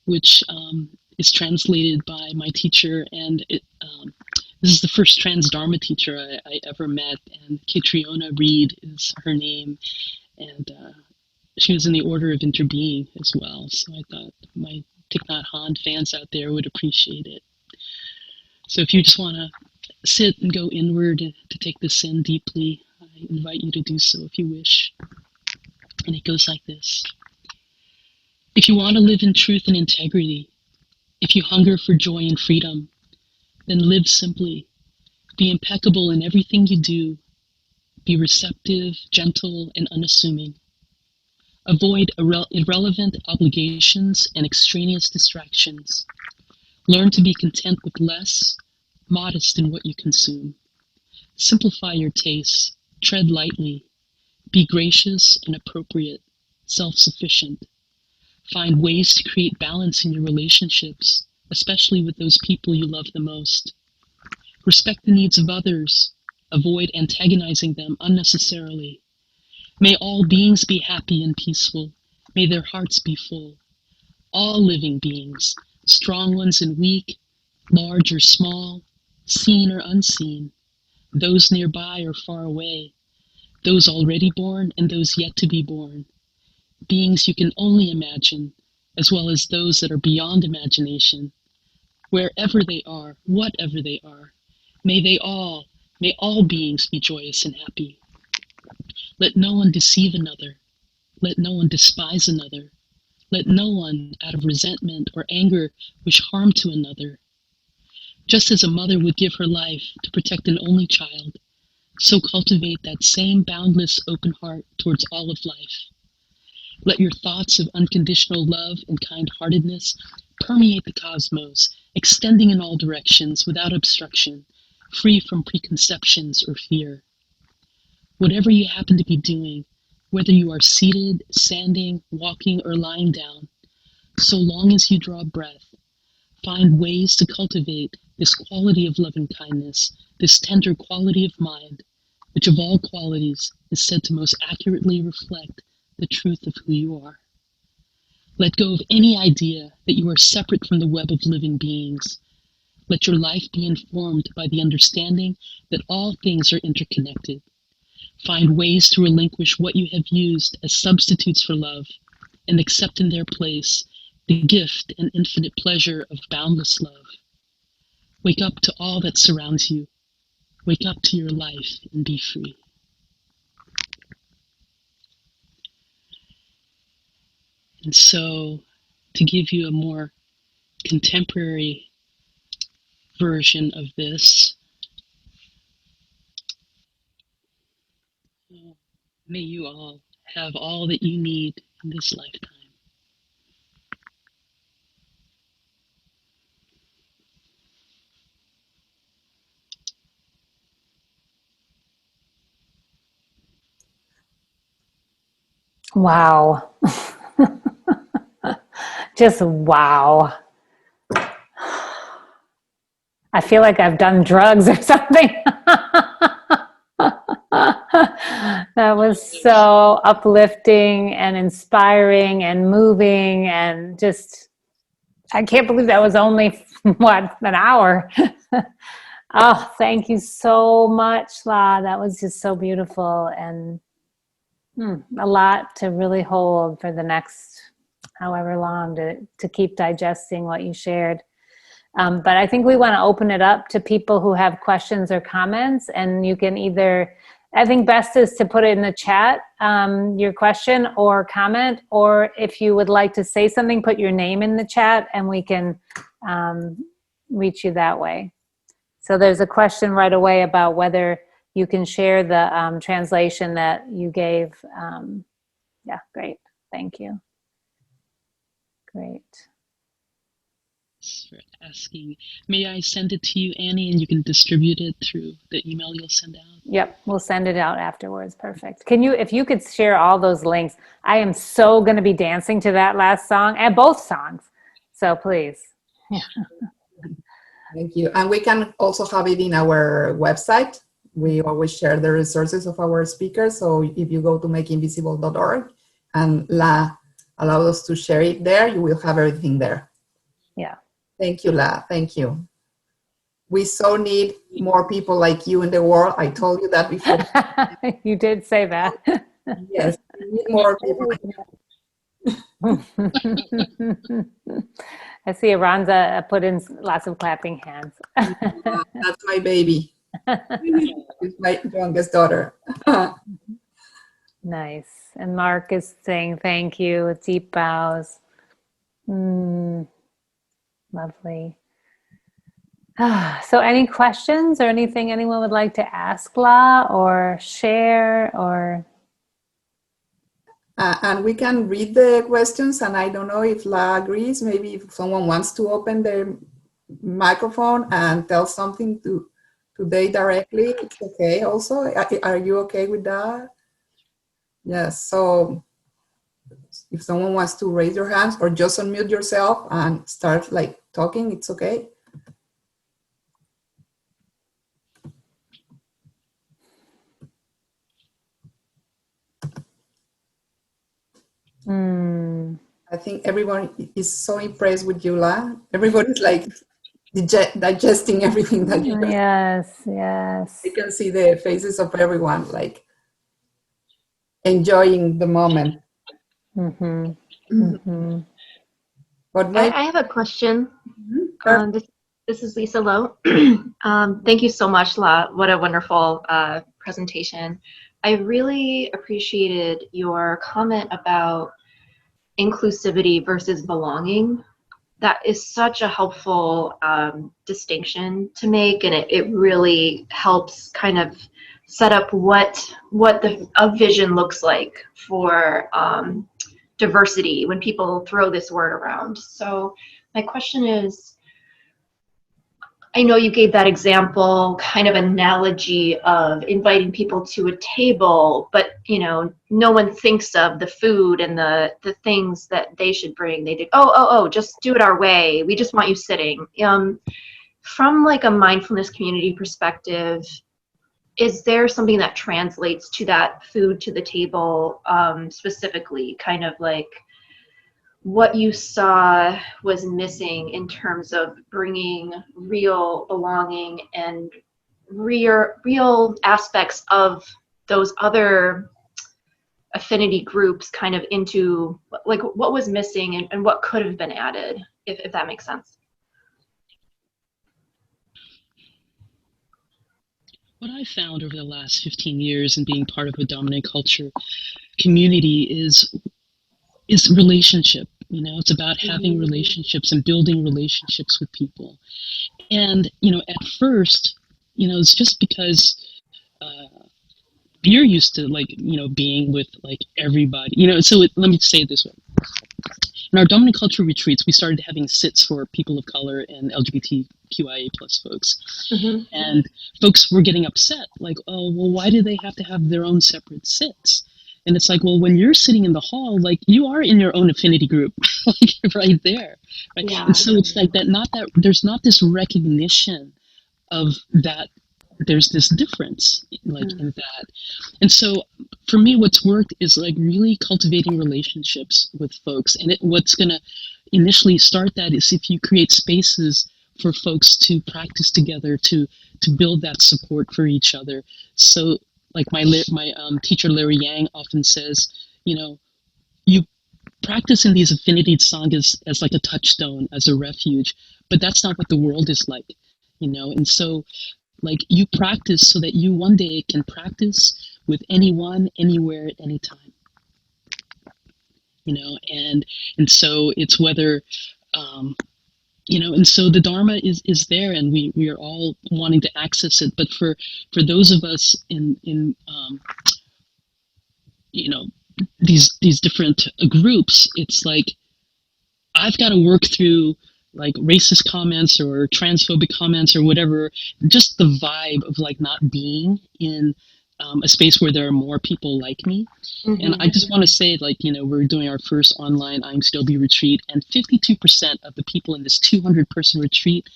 which is translated by my teacher, and this is the first Transdharma teacher I ever met, and Catriona Reed is her name, and she was in the Order of Interbeing as well, so I thought my Thich Nhat Hanh fans out there would appreciate it. So if you just want to sit and go inward to take this in deeply, I invite you to do so if you wish. And it goes like this. If you want to live in truth and integrity, if you hunger for joy and freedom, then live simply. Be impeccable in everything you do. Be receptive, gentle, and unassuming. Avoid irrelevant obligations and extraneous distractions. Learn to be content with less, modest in what you consume. Simplify your tastes, tread lightly. Be gracious and appropriate, self-sufficient. Find ways to create balance in your relationships, especially with those people you love the most. Respect the needs of others. Avoid antagonizing them unnecessarily. May all beings be happy and peaceful. May their hearts be full. All living beings, strong ones and weak, large or small, seen or unseen, those nearby or far away, those already born and those yet to be born, beings you can only imagine, as well as those that are beyond imagination, wherever they are, whatever they are, may all beings be joyous and happy. Let no one deceive another. Let no one despise another. Let no one, out of resentment or anger, wish harm to another. Just as a mother would give her life to protect an only child, so cultivate that same boundless open heart towards all of life. Let your thoughts of unconditional love and kind-heartedness permeate the cosmos, extending in all directions without obstruction, free from preconceptions or fear. Whatever you happen to be doing, Whether you are seated, standing, walking, or lying down, so long as you draw breath, find ways to cultivate this quality of loving kindness, this tender quality of mind, which of all qualities is said to most accurately reflect the truth of who you are. Let go of any idea that you are separate from the web of living beings. Let your life be informed by the understanding that all things are interconnected. Find ways to relinquish what you have used as substitutes for love and accept in their place the gift and infinite pleasure of boundless love. Wake up to all that surrounds you. Wake up to your life and be free. And so, to give you a more contemporary version of this, may you all have all that you need in this lifetime. Wow. Just wow. I feel like I've done drugs or something. That was so uplifting and inspiring and moving, and just, I can't believe that was only, what, an hour. Oh, thank you so much, La. That was just so beautiful, and a lot to really hold for the next however long to keep digesting what you shared. But I think we want to open it up to people who have questions or comments, and you can either, I think best is to put it in the chat, your question or comment, or if you would like to say something, put your name in the chat and we can reach you that way. So there's a question right away about whether you can share the translation that you gave. Yeah, great. Thank you. Great. For asking. May I send it to you, Annie, and you can distribute it through the email you'll send out? Yep, we'll send it out afterwards. Perfect. Can you, if you could share all those links, I am so going to be dancing to that last song and both songs. So please. Yeah. Thank you. And we can also have it in our website. We always share the resources of our speakers. So if you go to makeinvisible.org and La allow us to share it there, you will have everything there. Yeah. Thank you, La. Thank you. We so need more people like you in the world. I told you that before. You did say that. Yes, we need more people like you. I see Aranza put in lots of clapping hands. That's my baby. She's my youngest daughter. Nice. And Mark is saying thank you with deep bows. Lovely. So any questions or anything anyone would like to ask La or share or? And we can read the questions, and I don't know if La agrees. Maybe if someone wants to open their microphone and tell something today directly, it's okay also. Are you okay with that? Yes, so if someone wants to raise your hands or just unmute yourself and start like talking, it's okay. I think everyone is so impressed with you, La. Everybody's like digesting everything that you do. Yes, yes. You can see the faces of everyone like enjoying the moment. Mm-hmm. Mm-hmm. But I have a question. This is Lisa Lowe. Thank you so much, La. What a wonderful presentation. I really appreciated your comment about inclusivity versus belonging. That is such a helpful distinction to make, and it really helps kind of set up what a vision looks like for diversity when people throw this word around. So my question is, I know you gave that example, kind of analogy of inviting people to a table, but no one thinks of the food and the things that they should bring. They think, oh, just do it our way. We just want you sitting. From like a mindfulness community perspective, is there something that translates to that food to the table, specifically, kind of like what you saw was missing in terms of bringing real belonging and real aspects of those other affinity groups kind of into, like, what was missing and what could have been added, if that makes sense? What I found over the last 15 years in being part of a dominant culture community is relationship. It's about having relationships and building relationships with people. And at first, it's just because you're used to being with like everybody. So let me say it this way. In our dominant culture retreats, we started having sits for people of color and LGBTQIA plus folks. And folks were getting upset, like, oh, well, why do they have to have their own separate sits? And it's like, well, when you're sitting in the hall, like, you are in your own affinity group, like, right there. Right? Yeah. And so it's like there's not this recognition of that there's this difference, like, in that. And so for me, what's worked is like really cultivating relationships with folks. And what's going to initially start that is if you create spaces for folks to practice together, to build that support for each other. So like my teacher, Larry Yang, often says, you practice in these affinity sanghas as like a touchstone, as a refuge, but that's not what the world is like, and so like you practice so that you one day can practice with anyone, anywhere, at any time. And so it's whether, and so the Dharma is there, and we are all wanting to access it. But for those of us in these different groups, it's like I've got to work through like racist comments or transphobic comments or whatever, just the vibe of like not being in a space where there are more people like me. And I just want to say, like, we're doing our first online I'm Still Be retreat, and 52% of the people in this 200-person retreat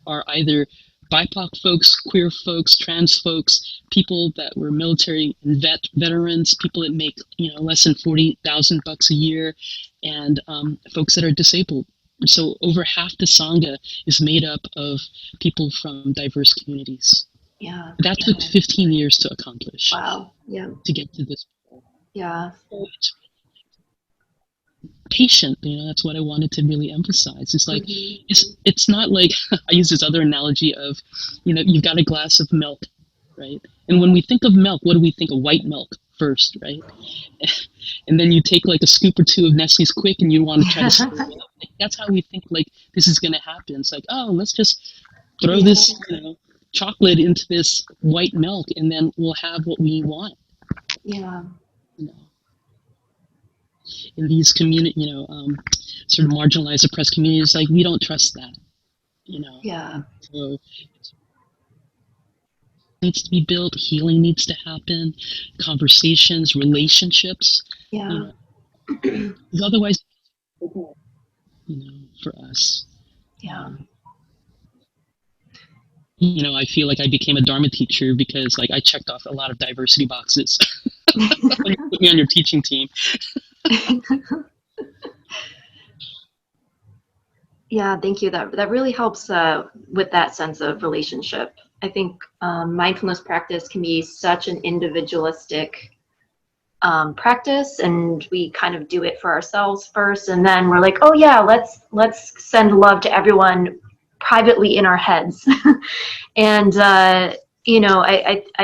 are either BIPOC folks, queer folks, trans folks, people that were military and veterans, people that make less than $40,000 a year, and folks that are disabled. So over half the Sangha is made up of people from diverse communities. Yeah. That took 15 years to accomplish. Wow. Yeah. To get to this point. Yeah. So it's patient, that's what I wanted to really emphasize. It's like, it's not like, I use this other analogy of, you've got a glass of milk, right? And when we think of milk, what do we think of? White milk first, right? And then you take like a scoop or two of Nestle's Quick and you want to try to stir it up. Like, that's how we think like this is going to happen. It's like, oh, let's just throw this, chocolate into this white milk, and then we'll have what we want. Yeah. In these community, sort of marginalized, oppressed communities, like we don't trust that. Yeah. So it needs to be built. Healing needs to happen. Conversations, relationships. Yeah. Because otherwise, for us. Yeah. I feel like I became a Dharma teacher because like I checked off a lot of diversity boxes when you put me on your teaching team. Yeah, thank you. That really helps with that sense of relationship. I think mindfulness practice can be such an individualistic practice, and we kind of do it for ourselves first, and then we're like, oh yeah, let's send love to everyone privately in our heads. And I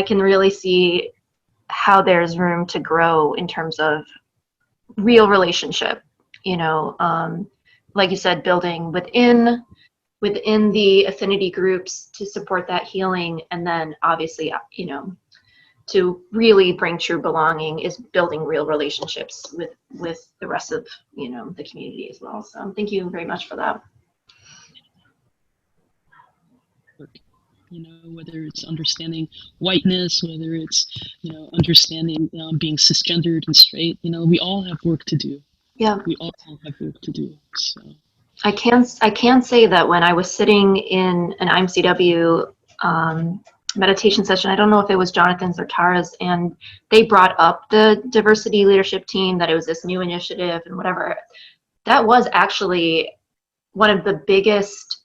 can really see how there's room to grow in terms of real relationship, like you said, building within the affinity groups to support that healing, and then obviously to really bring true belonging is building real relationships with the rest of the community as well. So thank you very much for that. work. Whether it's understanding whiteness, whether it's, understanding being cisgendered and straight, we all have work to do. Yeah. We all have work to do. So I can say that when I was sitting in an IMCW meditation session, I don't know if it was Jonathan's or Tara's, and they brought up the diversity leadership team, that it was this new initiative and whatever. That was actually one of the biggest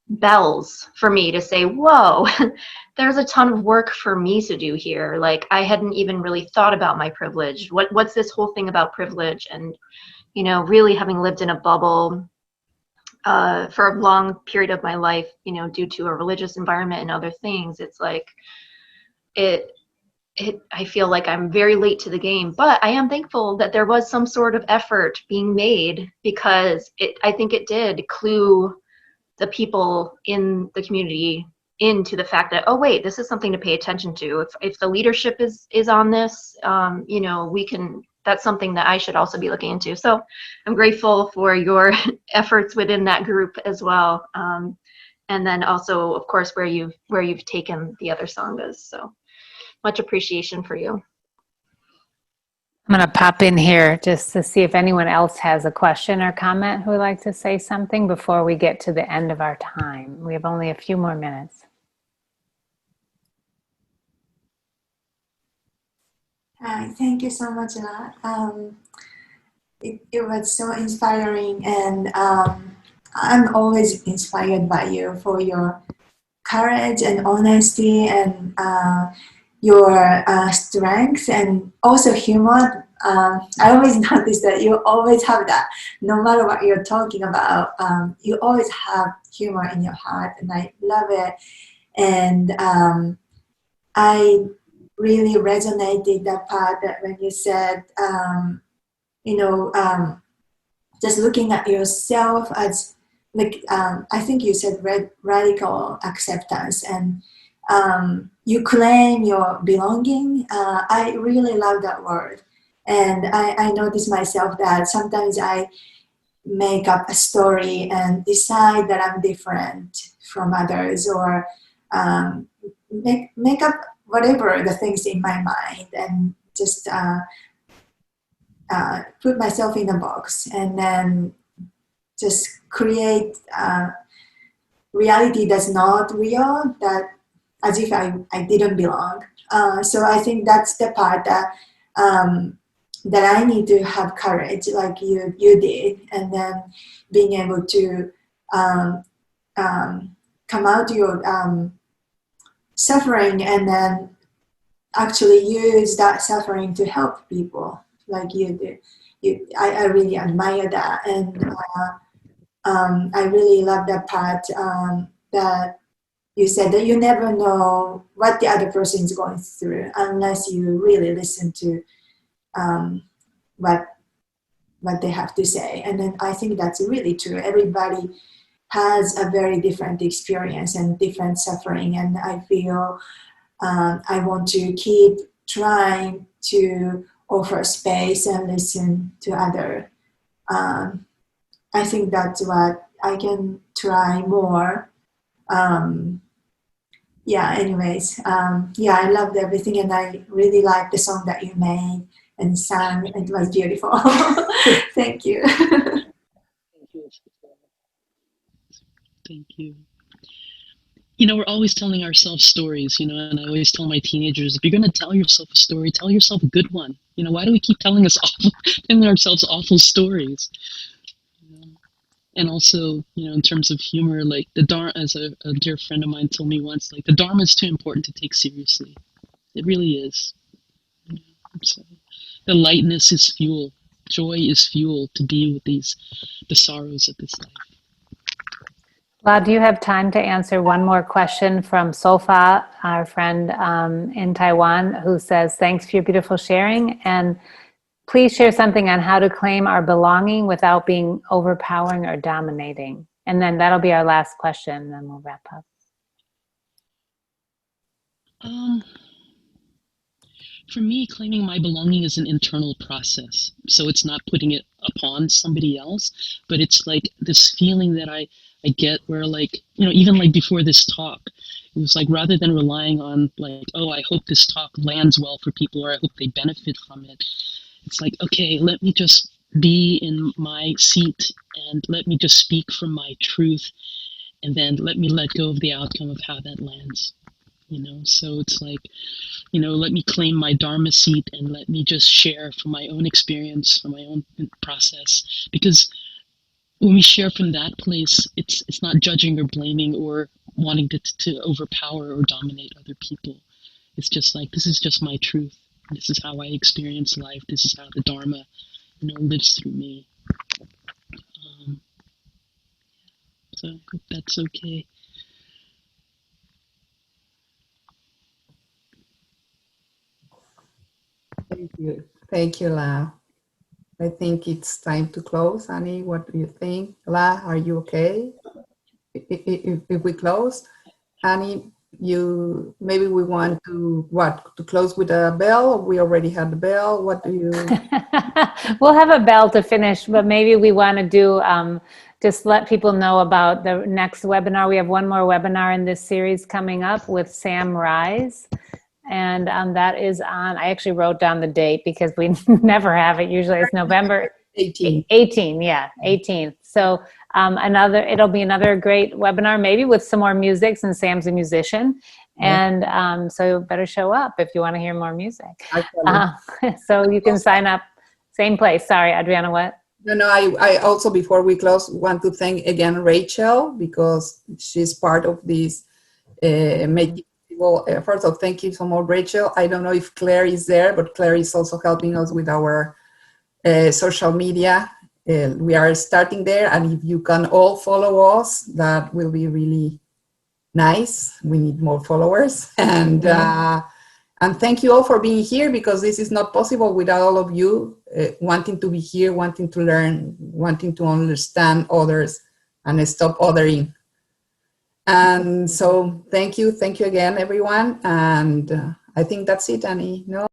bells for me to say, whoa, there's a ton of work for me to do here. Like, I hadn't even really thought about my privilege. What's this whole thing about privilege? And, really having lived in a bubble for a long period of my life, due to a religious environment and other things, it's like, I feel like I'm very late to the game, but I am thankful that there was some sort of effort being made, because I think it did clue the people in the community into the fact that, oh wait, this is something to pay attention to. If the leadership is on this, we can. That's something that I should also be looking into. So I'm grateful for your efforts within that group as well, and then also, of course, where you've taken the other sanghas. So much appreciation for you. I'm going to pop in here just to see if anyone else has a question or comment who would like to say something before we get to the end of our time. We have only a few more minutes. Hi, thank you so much, Anna. It was so inspiring, and I'm always inspired by you for your courage and honesty, and your strength, and also humor. I always notice that you always have that, no matter what you're talking about, you always have humor in your heart, and I love it. And I really resonated that part that when you said, just looking at yourself as, like, I think you said radical acceptance, and you claim your belonging. I really love that word. And I notice myself that sometimes I make up a story and decide that I'm different from others, or make up whatever the things in my mind, and just put myself in a box, and then just create reality that's not real, that as if I didn't belong. So I think that's the part that that I need to have courage, like you did, and then being able to come out to your suffering, and then actually use that suffering to help people, like you did. I really admire that, and I really love that part that you said, that you never know what the other person is going through unless you really listen to what they have to say. And then I think that's really true. Everybody has a very different experience and different suffering, and I feel I want to keep trying to offer space and listen to other. I think that's what I can try more. Anyways, I loved everything, and I really liked the song that you made and sang. It was beautiful. Thank you. Thank you. We're always telling ourselves stories, and I always tell my teenagers, if you're going to tell yourself a story, tell yourself a good one. Why do we keep telling ourselves awful stories? And also, in terms of humor, like the Dharma, as a dear friend of mine told me once, like the Dharma is too important to take seriously. It really is. So the lightness is fuel. Joy is fuel to be with the sorrows of this life. La, do you have time to answer one more question from Sofa, our friend in Taiwan, who says, thanks for your beautiful sharing, and please share something on how to claim our belonging without being overpowering or dominating. And then that'll be our last question, and then we'll wrap up. For me, claiming my belonging is an internal process. So it's not putting it upon somebody else, but it's like this feeling that I get where, like, you know, even like before this talk, it was like, rather than relying on like, oh, I hope this talk lands well for people, or I hope they benefit from it, it's like, okay, let me just be in my seat and let me just speak from my truth, and then let me let go of the outcome of how that lands, you know. So it's like, you know, let me claim my dharma seat and let me just share from my own experience, from my own process. Because when we share from that place, it's not judging or blaming or wanting to overpower or dominate other people. It's just like, this is just my truth. This is how I experience life. This is how the dharma, you know, lives through me. um, so I hope that's okay. Thank you, La. I think it's time to close. Annie, what do you think? La, are you okay? If we close, Annie, you maybe we want to what, to close with a bell? We already had the bell. What do you? We'll have a bell to finish, but maybe we want to do just let people know about the next webinar. We have one more webinar in this series coming up with Sam Rise. And that is on, I actually wrote down the date because we never have it. Usually it's November 18. 18, yeah, 18th. So it'll be another great webinar, maybe with some more music, since Sam's a musician. And so you better show up if you want to hear more music. So you can sign up, same place. Sorry, Adriana, what? No, I also, before we close, want to thank again Rachel, because she's part of this making effort. So thank you so much, Rachel. I don't know if Claire is there, but Claire is also helping us with our social media. We are starting there, and if you can all follow us, that will be really nice. We need more followers. And thank you all for being here, because this is not possible without all of you wanting to be here, wanting to learn, wanting to understand others and stop othering. And so thank you again, everyone. And I think that's it, Annie. No?